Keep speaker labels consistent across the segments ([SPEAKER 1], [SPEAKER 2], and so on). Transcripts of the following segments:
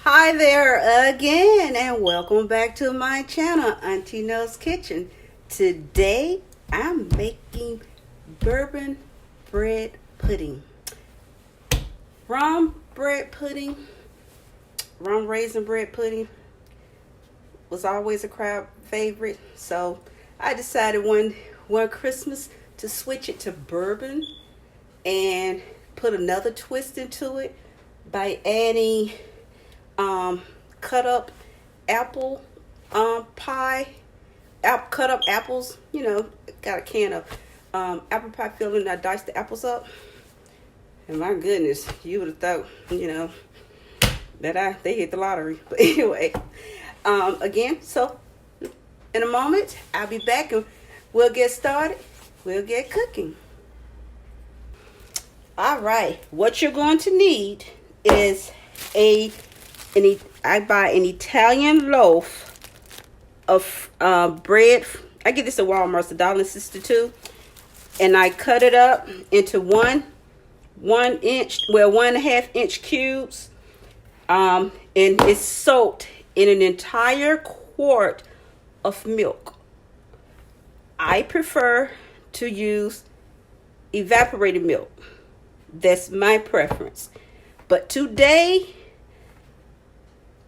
[SPEAKER 1] Hi there again, and welcome back to my channel, Auntie Knows Kitchen. Today I'm making bourbon bread pudding. Rum raisin bread pudding was always a crowd favorite, so I decided one Christmas to switch it to bourbon and put another twist into it by adding cut up apple pie, cut up apples. Got a can of apple pie filling. I diced the apples up, and my goodness, you would have thought that they hit the lottery. But anyway, again, so in a moment I'll be back and we'll get started. We'll get cooking. All right, what you're going to need is I buy an Italian loaf of bread. I get this at Walmart. It's $1.62, and I cut it up into 1.5 inch cubes, and it's soaked in an entire quart of milk. I prefer to use evaporated milk. That's my preference. But today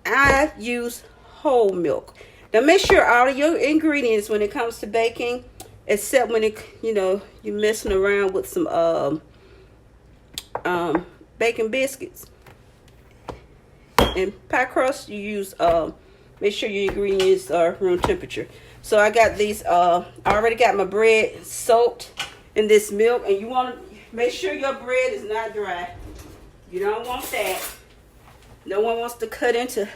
[SPEAKER 1] I use whole milk. Now make sure all of your ingredients when it comes to baking, except when you're messing around with some baking biscuits and pie crust, you use make sure your ingredients are room temperature. So I got these I already got my bread soaked in this milk, and you want to make sure your bread is not dry. You don't want that. No one wants to cut into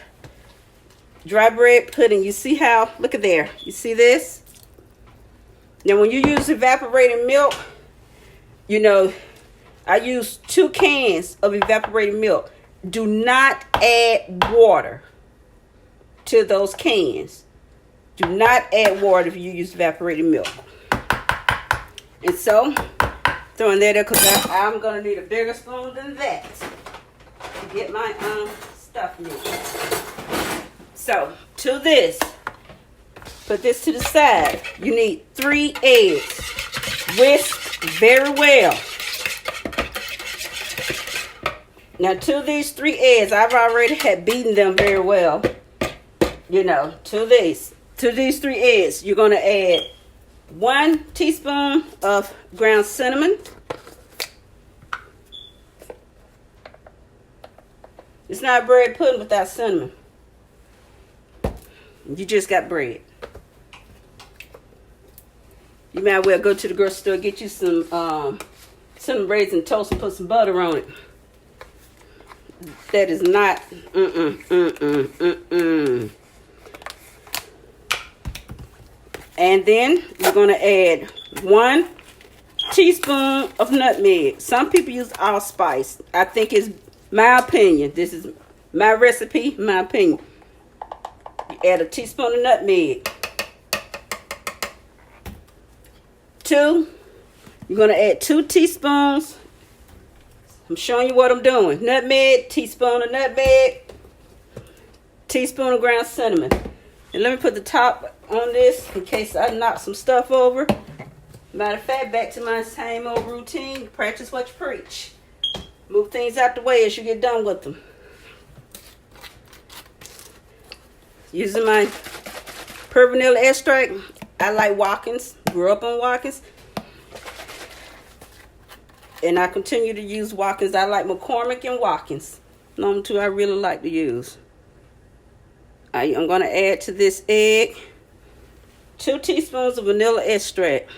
[SPEAKER 1] dry bread pudding. You see how, look at there. You see this? Now when you use evaporated milk, I use 2 cans of evaporated milk. Do not add water to those cans. Do not add water if you use evaporated milk. And so, throwing that up because I'm going to need a bigger spoon than that to get my stuff mixed. So, to this, put this to the side. You need 3 eggs. Whisk very well. Now, to these 3 eggs, I've already had beaten them very well. To these 3 eggs, you're going to add 1 teaspoon of ground cinnamon. It's not bread pudding without cinnamon. You just got bread. You might well go to the grocery store, get you some cinnamon raisin toast and put some butter on it. That is not And then you're going to add 1 teaspoon of nutmeg. Some people use allspice. I think it's my opinion. This is my recipe, my opinion. You add a teaspoon of nutmeg. 2, you're going to add 2 teaspoons. I'm showing you what I'm doing. Nutmeg, teaspoon of nutmeg, teaspoon of ground cinnamon. And let me put the top on this in case I knock some stuff over. Matter of fact, back to my same old routine. Practice what you preach. Move things out the way as you get done with them. Using my pure vanilla extract. I like Watkins. Grew up on Watkins. And I continue to use Watkins. I like McCormick and Watkins. Number 2 I really like to use. I'm going to add to this egg 2 teaspoons of vanilla extract.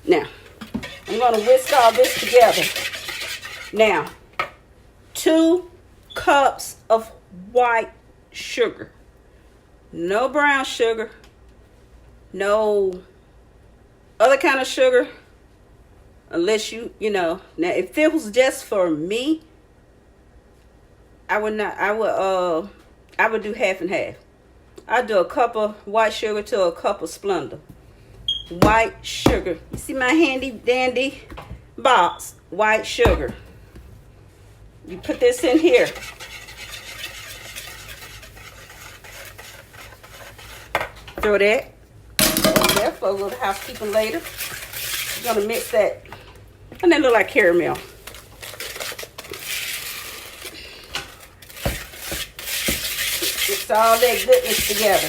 [SPEAKER 1] Now, I'm going to whisk all this together. Now, 2 cups of white sugar. No brown sugar. No other kind of sugar. Unless you know. Now, if it was just for me, I would not. I would do half and half. I do a cup of white sugar to a cup of Splenda. White sugar. You see my handy dandy box? White sugar. You put this in here. Throw that over there for a little housekeeping later. I'm gonna mix that. And that look like caramel. Mix all that goodness together.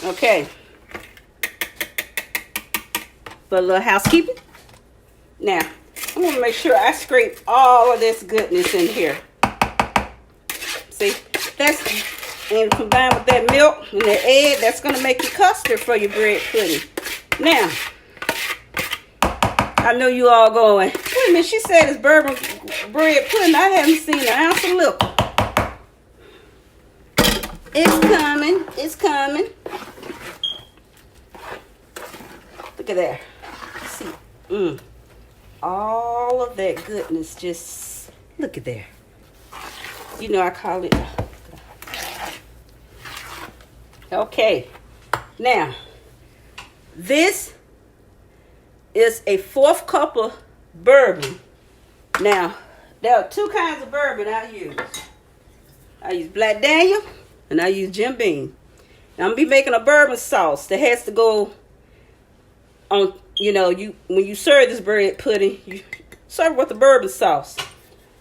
[SPEAKER 1] Okay. For a little housekeeping. Now, I'm going to make sure I scrape all of this goodness in here. See? That's, and combined with that milk and that egg, that's going to make your custard for your bread pudding. Now, I know you all going, wait a minute, she said it's bourbon bread pudding. I haven't seen an ounce of liquor. It's coming. It's coming. Look at that. See? All of that goodness just, look at there. You know I call it. Okay. Now, this is a 4th cup of bourbon. Now, there are 2 kinds of bourbon I use. I use Black Daniel and I use Jim Beam. Now, I'm going to be making a bourbon sauce that has to go on, you know, when you serve this bread pudding, you serve it with the bourbon sauce.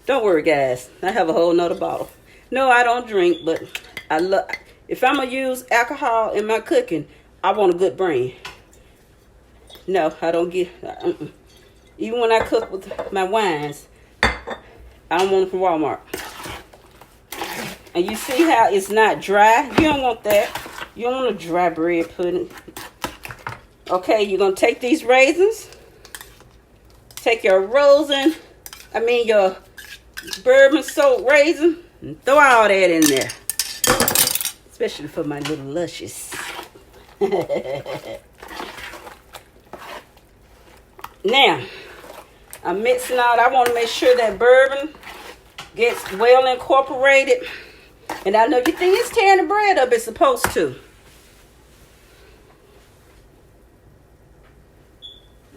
[SPEAKER 1] Don't worry, guys. I have a whole nother bottle. No, I don't drink, but I love. If I'm gonna use alcohol in my cooking, I want a good brand. No, I don't get. Even when I cook with my wines, I don't want them from Walmart. And you see how it's not dry? You don't want that. You don't want a dry bread pudding. Okay, you're going to take these raisins, take your your bourbon soaked raisin, and throw all that in there. Especially for my little luscious. Now, I'm mixing out. I want to make sure that bourbon gets well incorporated. And I know you think it's tearing the bread up. It's supposed to.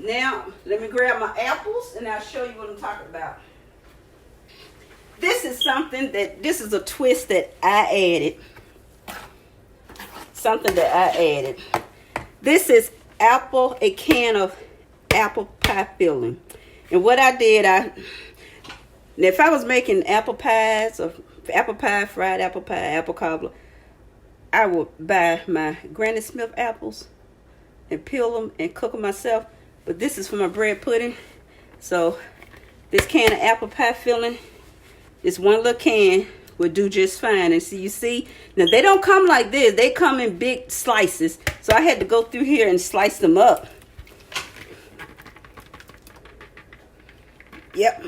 [SPEAKER 1] Now, let me grab my apples and I'll show you what I'm talking about. This is this is a twist that I added. Something that I added. This is a can of apple pie filling. And what I did, now if I was making apple pies, or apple pie, fried apple pie, apple cobbler, I would buy my Granny Smith apples and peel them and cook them myself. But this is for my bread pudding. So this can of apple pie filling, this one little can would do just fine. And you see, now they don't come like this. They come in big slices. So I had to go through here and slice them up. Yep.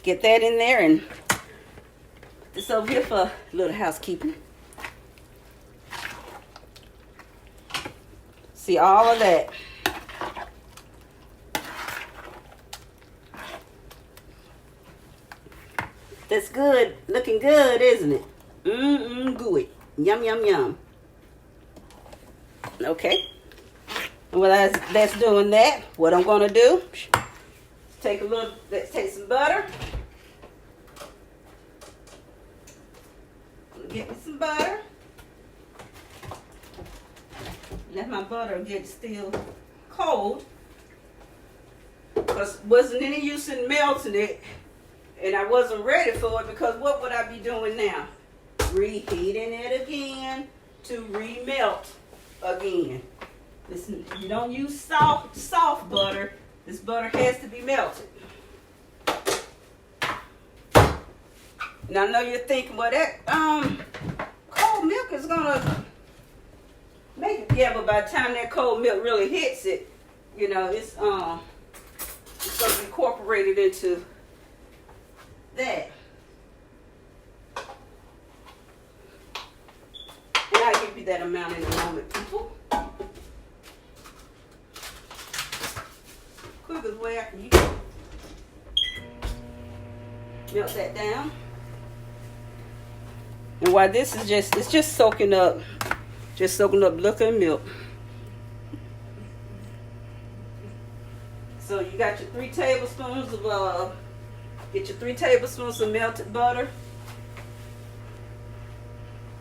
[SPEAKER 1] Get that in there and put this over here for a little housekeeping. See all of that. That's good. Looking good, isn't it? Gooey. Yum, yum, yum. Okay. Well, that's doing that. What I'm going to do, let's take some butter. Get me some butter. Let my butter get still cold. Because wasn't any use in melting it. And I wasn't ready for it because what would I be doing now? Reheating it again to remelt again. Listen, you don't use soft butter. This butter has to be melted. And I know you're thinking, well, that cold milk is gonna make it. Yeah, but by the time that cold milk really hits it, you know, it's gonna be incorporated into that. And I'll give you that amount in a moment, people. Quickest way I can use it. Melt that down. And while this is just soaking up, liquor and milk. So you got your 3 tablespoons of get your 3 tablespoons of melted butter.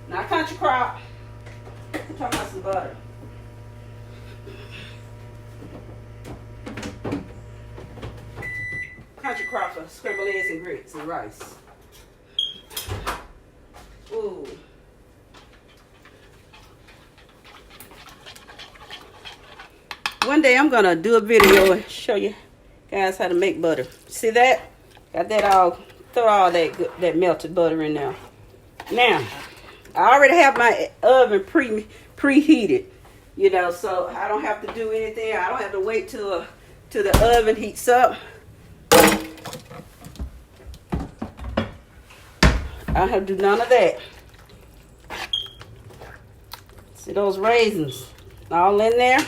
[SPEAKER 1] Not country crop. I'm talking about some butter. Country crop for scrambled eggs and grits and rice. Ooh. One day I'm gonna do a video and show you guys how to make butter. See that? Got that all, throw all that melted butter in there. Now, I already have my oven preheated, you know, so I don't have to do anything. I don't have to wait till the oven heats up. I don't have to do none of that. See those raisins all in there?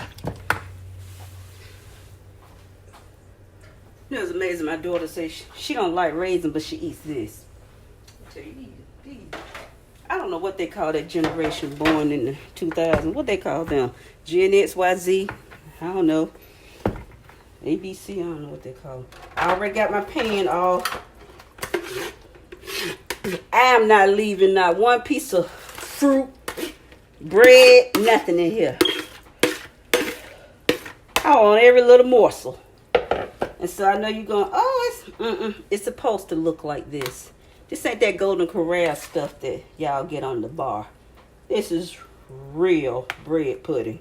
[SPEAKER 1] You know, it's amazing. My daughter says she don't like raisins, but she eats this. I tell you, I don't know what they call that generation born in the 2000s. What they call them? Gen X, Y, Z? I don't know. ABC, I don't know what they call them. I already got my pan all. I am not leaving not one piece of fruit, bread, nothing in here. I want every little morsel. And so I know you're going, oh, it's supposed to look like this. This ain't that Golden Corral stuff that y'all get on the bar. This is real bread pudding.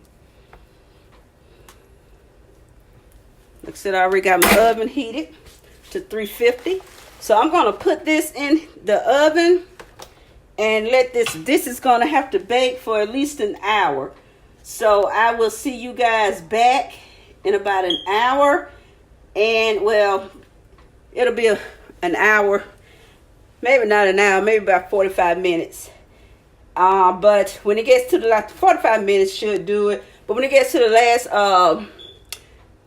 [SPEAKER 1] Like I said, I already got my oven heated to 350. So I'm going to put this in the oven and let this is going to have to bake for at least an hour. So I will see you guys back in about an hour. And, well, it'll be an hour. Maybe not an hour, maybe about 45 minutes. But when it gets to the last 45 minutes should do it. But when it gets to the last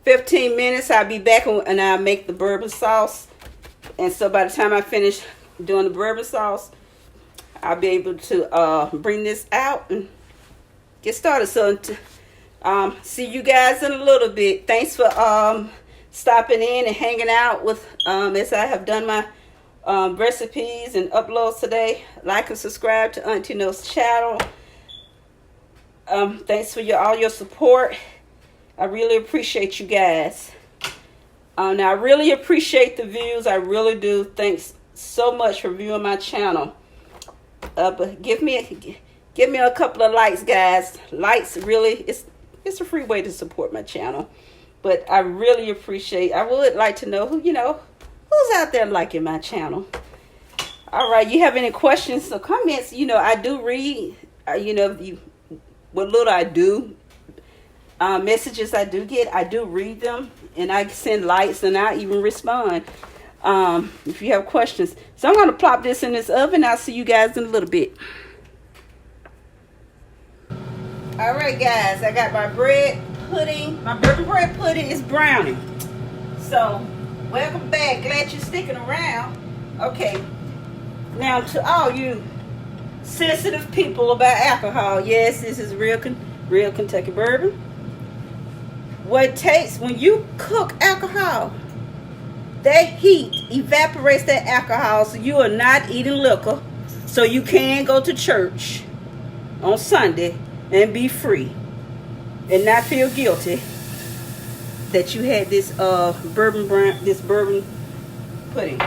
[SPEAKER 1] 15 minutes, I'll be back and I'll make the bourbon sauce. And so by the time I finish doing the bourbon sauce, I'll be able to bring this out and get started. So see you guys in a little bit. Thanks for stopping in and hanging out with as I have done my recipes and uploads today. Like and subscribe to Auntie Knows channel. Thanks for all your support. I really appreciate you guys. Now I really appreciate the views. I really do. Thanks so much for viewing my channel. But give me a couple of likes, guys. Likes really, it's a free way to support my channel. But I really appreciate. I would like to know who's out there liking my channel. All right, you have any questions or comments? I do read. What little I do. Messages I do get, I do read them, and I send likes, and I even respond if you have questions. So I'm going to plop this in this oven. I'll see you guys in a little bit. All right, guys, I got my bread pudding. My bourbon bread pudding is browning. So welcome back. Glad you're sticking around. Okay, now to all you sensitive people about alcohol, yes, this is real Kentucky bourbon. What it takes when you cook alcohol, that heat evaporates that alcohol, so you are not eating liquor. So you can go to church on Sunday and be free and not feel guilty that you had this bourbon pudding.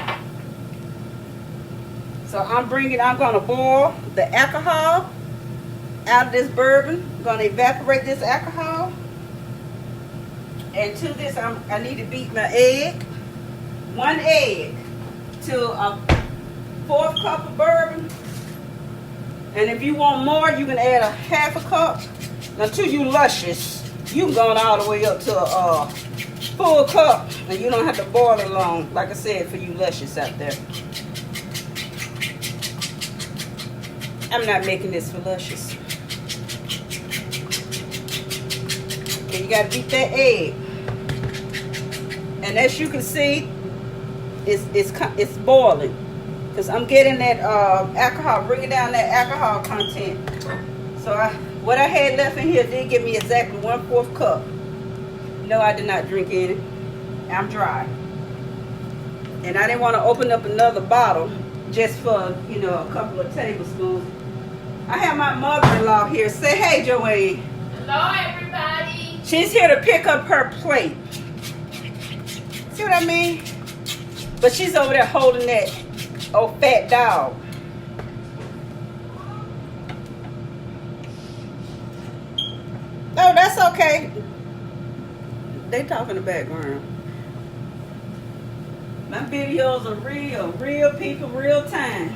[SPEAKER 1] So I'm going to boil the alcohol out of this bourbon. I'm going to evaporate this alcohol. And to this, I need to beat my egg. 1 egg to a 1/4 cup of bourbon. And if you want more, you can add a 1/2 cup. Until you luscious, you can go all the way up to a full cup. And you don't have to boil it long, like I said, for you luscious out there. I'm not making this for luscious. Okay, you got to beat that egg. And as you can see, it's boiling. Because I'm getting that alcohol, bringing down that alcohol content. So what I had left in here did give me exactly 1/4 cup. No, I did not drink any. I'm dry. And I didn't want to open up another bottle just for, you know, a couple of tablespoons. I have my mother-in-law here. Say hey, Joanne.
[SPEAKER 2] Hello, everybody.
[SPEAKER 1] She's here to pick up her plate. See what I mean? But she's over there holding that old fat dog. Oh, that's okay. They talk in the background. My videos are real people, real time.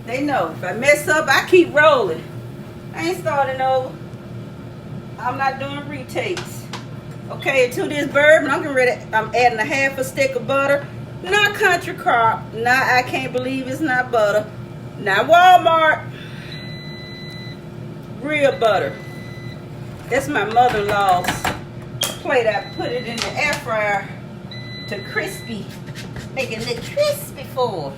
[SPEAKER 1] They know if I mess up, I keep rolling. I ain't starting over. I'm not doing retakes. Okay, to this bourbon, I'm adding a half a stick of butter. Not country crop. Not, I can't believe it's not butter. Not Walmart. Real butter. That's my mother-in-law's plate. I put it in the air fryer to crispy. Make it look crispy for her.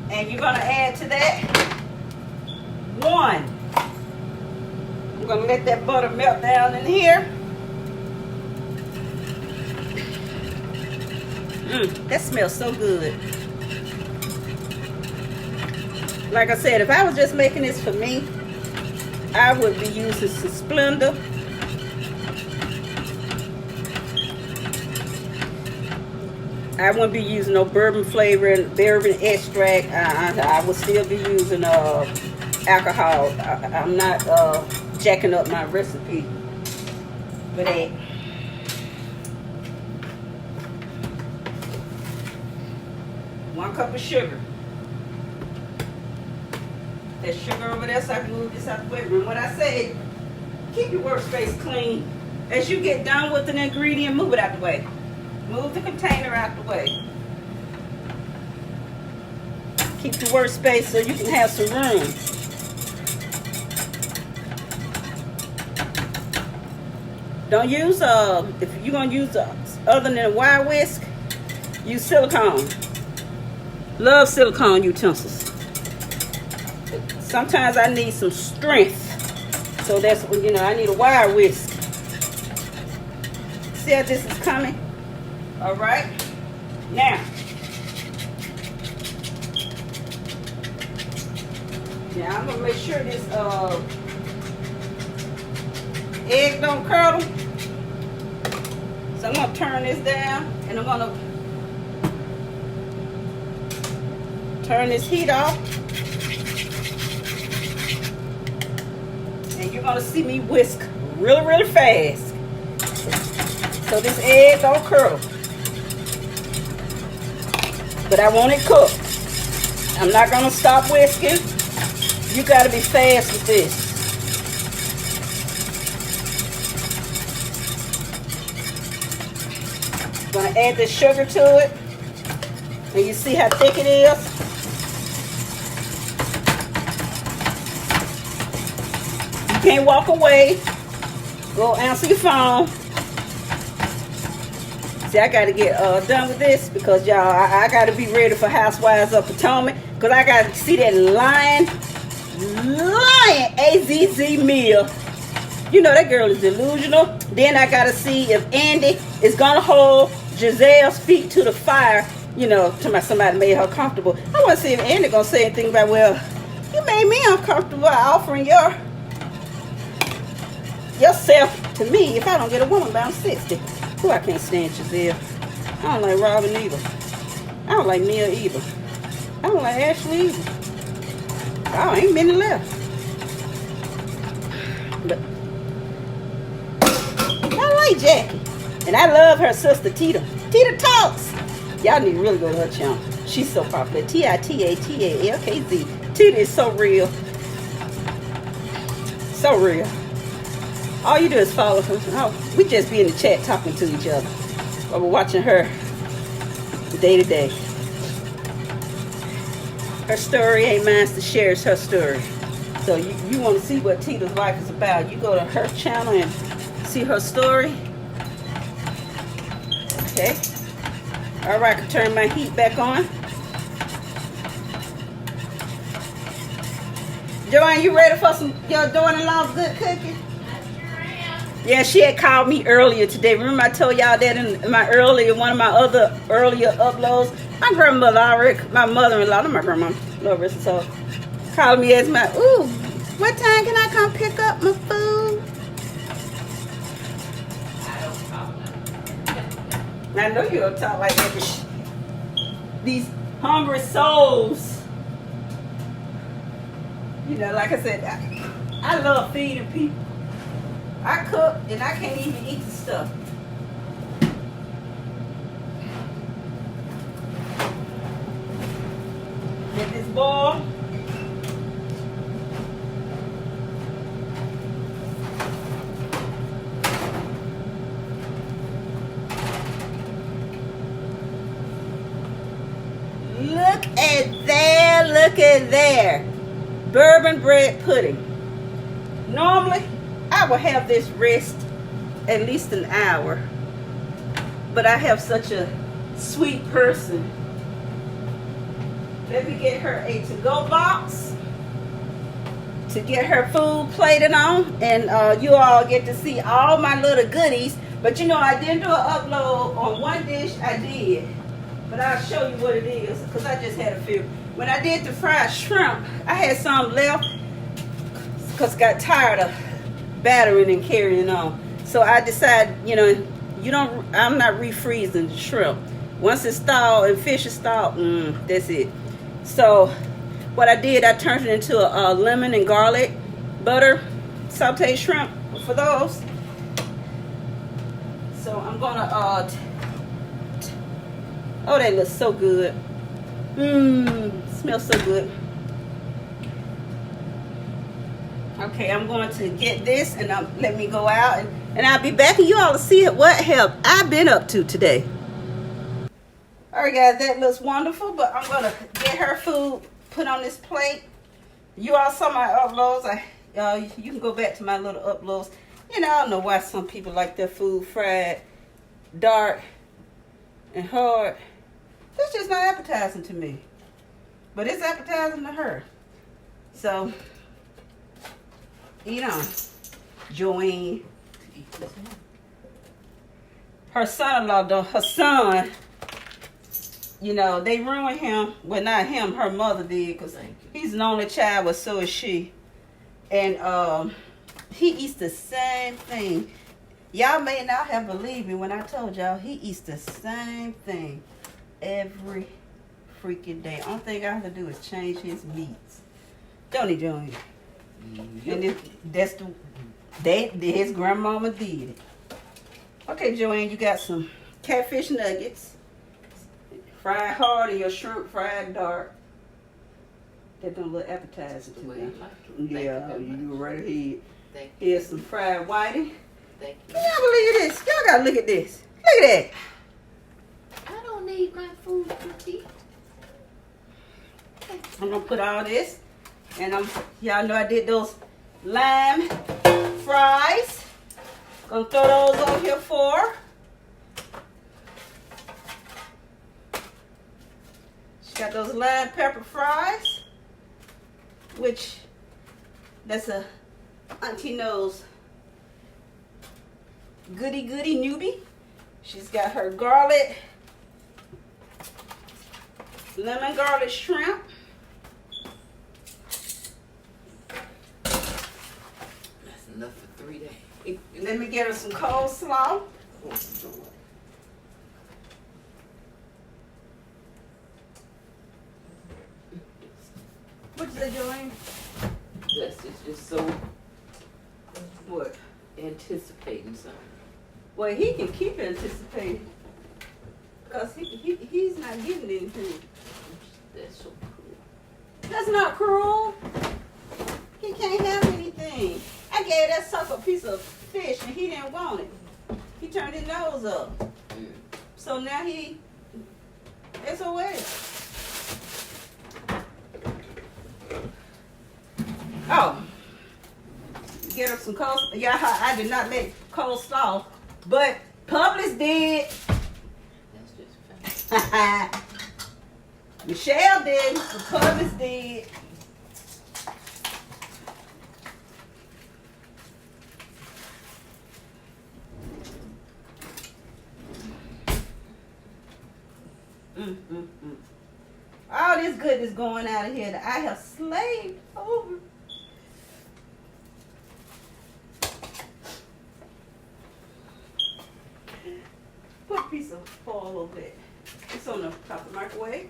[SPEAKER 1] And you're going to add to that 1. I'm going to let that butter melt down in here. That smells so good. Like I said, if I was just making this for me, I would be using some Splenda. I wouldn't be using no bourbon flavoring, bourbon extract. I would still be using alcohol. I'm not jacking up my recipe for that. One cup of sugar. That sugar over there, so I can move this out the way. Remember what I said? Keep your workspace clean. As you get done with an ingredient, move it out the way. Move the container out the way. Keep your workspace so you can have some room. Don't use, if you're going to use other than a wire whisk, use silicone. Love silicone utensils. Sometimes I need some strength. So that's when, you know, I need a wire whisk. See how this is coming? All right. Now, I'm going to make sure this egg don't curdle. So I'm going to turn this down and I'm going to turn this heat off. And you're going to see me whisk really fast. So this egg don't curdle. But I want it cooked. I'm not going to stop whisking. You got to be fast with this. I'm going to add the sugar to it. And you see how thick it is? You can't walk away. Go answer your phone. See, I got to get done with this because, y'all, I got to be ready for Housewives of Potomac because I got to see that lion AZZ meal. You know, that girl is delusional. Then I got to see if Andy is going to hold Giselle's feet to the fire, you know, to somebody made her comfortable. I want to see if Andy going to say anything about, well, you made me uncomfortable by offering yourself to me if I don't get a woman about 60. Ooh, I can't stand Giselle. I don't like Robin either. I don't like Nia either. I don't like Ashley either. Oh, ain't many left. But I like Jackie. And I love her sister Tita. Tita Talks. Y'all need to really go to her channel. She's so popular. TITATALKZ. Tita is so real. So real. All you do is follow her. Oh, we just be in the chat talking to each other. While we're watching her day to day. Her story ain't mine to share, it's her story. So you want to see what Tita's life is about. You go to her channel and see her story. Okay. All right, I can turn my heat back on. Joanne, you ready for some your daughter-in-law's good cooking? Yeah, she had called me earlier today. Remember I told y'all that in my one of my other earlier uploads. My grandmother already, my mother-in-law, not my grandma, Loris, so called me as my, ooh, what time can I come pick up my food? I know you don't talk like that. These hungry souls. You know, like I said, I love feeding people. I cook and I can't even eat the stuff. Let this boil. Look at there, look at there. Bourbon bread pudding. Normally, I will have this rest at least an hour. But I have such a sweet person. Let me get her a to-go box to get her food plated on. And you all get to see all my little goodies. But you know, I didn't do an upload on one dish. I did. But I'll show you what it is because I just had a few. When I did the fried shrimp, I had some left because I got tired of battering and carrying on. So I decided, you know, I'm not refreezing the shrimp. Once it's thawed and fish is thawed, that's it. So what I did, I turned it into a lemon and garlic butter sauteed shrimp for those. So I'm gonna oh, they look so good. Smells so good. Okay, I'm going to get this and let me go out and I'll be back and you all will see what have I been up to today. All right, guys, that looks wonderful, but I'm going to get her food put on this plate. You all saw my uploads. You can go back to my little uploads. You know, I don't know why some people like their food fried, dark, and hard. It's just not appetizing to me. But it's appetizing to her. So, eat on. Joanne. Her son-in-law, though, her son, you know, they ruined him. Well, not him, her mother did, because he's an only child, but so is she. And he eats the same thing. Y'all may not have believed me when I told y'all he eats the same thing every freaking day. Only thing I have to do is change his meats. Don't he, Johnny? And his grandmama did it. Okay, Joanne, you got some catfish nuggets. Fried hard and your shrimp fried dark. That don't look appetizing to me. Yeah, you right ahead. Here's some fried whiting.
[SPEAKER 2] Thank you.
[SPEAKER 1] Can y'all believe this? Y'all gotta look at this. Look at that.
[SPEAKER 2] I don't need my food to eat.
[SPEAKER 1] I'm gonna put all this, and y'all know I did those lime fries. Gonna throw those on here for. She got those lime pepper fries, which that's a Auntie Knows goody newbie. She's got her garlic, lemon garlic shrimp.
[SPEAKER 2] That's enough for 3 days.
[SPEAKER 1] Let me get her some coleslaw. What's that, Joanne?
[SPEAKER 2] This is just so
[SPEAKER 1] What?
[SPEAKER 2] anticipating something.
[SPEAKER 1] Well, he can keep anticipating. Because he's not getting anything.
[SPEAKER 2] That's so cruel.
[SPEAKER 1] That's not cruel. He can't have anything. I gave that sucker a piece of fish and he didn't want it. He turned his nose up. So now it's away. Oh. Get her some coleslaw. Yeah, I did not make coleslaw. But Publix did.
[SPEAKER 2] That's just
[SPEAKER 1] Michelle did. The Pubis did. All this goodness going out of here that I have slaved over. Put a piece of foil over it. It's on the top of the microwave.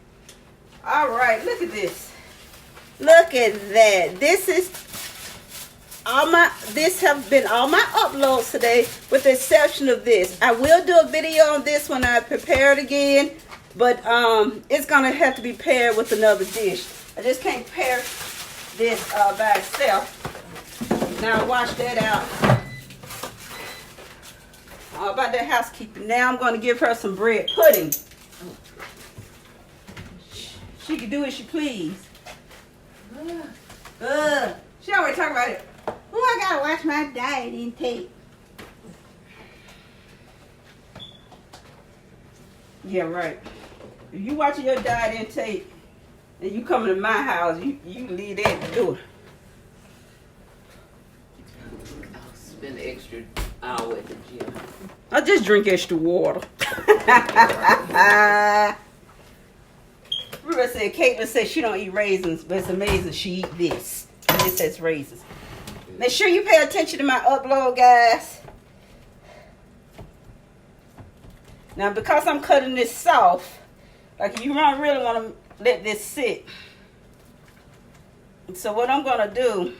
[SPEAKER 1] All right, look at this. Look at that. This have been all my uploads today, with the exception of this. I will do a video on this when I prepare it again, but it's gonna have to be paired with another dish. I just can't pair this by itself. Now wash that out. About that housekeeping. Now I'm going to give her some bread pudding. She can do as she please. She already talked about it. Oh, I gotta watch my diet intake. Yeah, right. If you watching your diet intake and you coming to my house, you leave that to do it.
[SPEAKER 2] I'll spend an extra hour at the gym.
[SPEAKER 1] I just drink extra water. Ruben said, Caitlin said she don't eat raisins, but it's amazing she eat this. And it says raisins. Make sure you pay attention to my upload, guys. Now, because I'm cutting this soft, like you don't really want to let this sit. So what I'm going to do,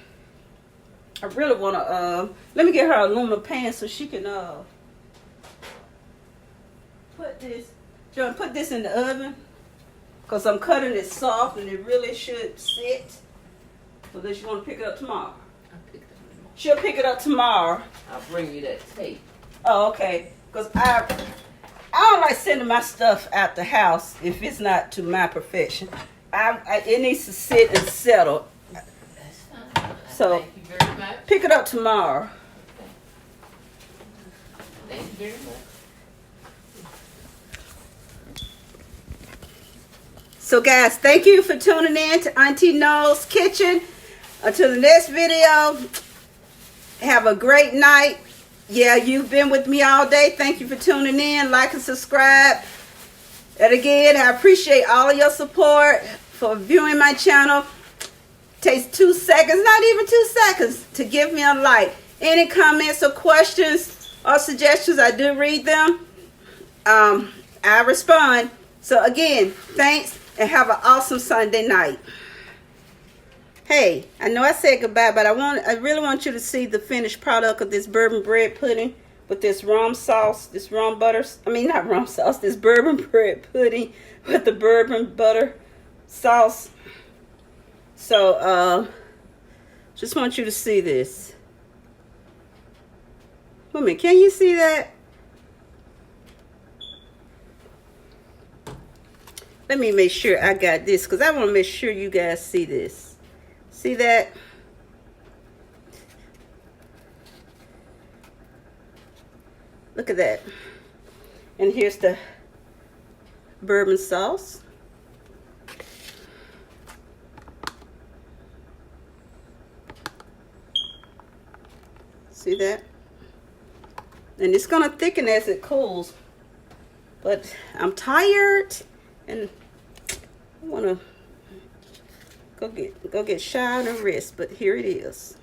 [SPEAKER 1] I really want to, let me get her an aluminum pan so she can put this in the oven. Because I'm cutting it soft and it really should sit. Unless you want to pick it up tomorrow.
[SPEAKER 2] I'll pick it up tomorrow.
[SPEAKER 1] She'll pick it up tomorrow.
[SPEAKER 2] I'll bring you that tape.
[SPEAKER 1] Oh, okay. Because I don't like sending my stuff out the house if it's not to my perfection. It needs to sit and settle.
[SPEAKER 2] That's fine.
[SPEAKER 1] So,
[SPEAKER 2] thank you very much.
[SPEAKER 1] Pick it up tomorrow.
[SPEAKER 2] Thank you very much.
[SPEAKER 1] So guys, thank you for tuning in to Auntie Know's Kitchen. Until the next video, have a great night. Yeah, you've been with me all day. Thank you for tuning in. Like and subscribe. And again, I appreciate all of your support for viewing my channel. Takes 2 seconds, not even 2 seconds, to give me a like. Any comments or questions or suggestions, I do read them. I respond. So again, thanks. And have an awesome Sunday night. Hey, I know I said goodbye, but I really want you to see the finished product of this bourbon bread pudding with this rum sauce, this rum butter. I mean, not rum sauce. This bourbon bread pudding with the bourbon butter sauce. So, just want you to see this. Wait a minute, can you see that? Let me make sure I got this, because I want to make sure you guys see this. See that? Look at that. And here's the bourbon sauce. See that? And it's going to thicken as it cools. But I'm tired. And I want to go get shot and rest, but here it is.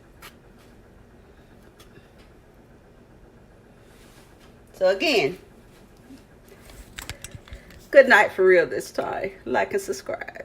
[SPEAKER 1] So again, good night for real this time. Like and subscribe.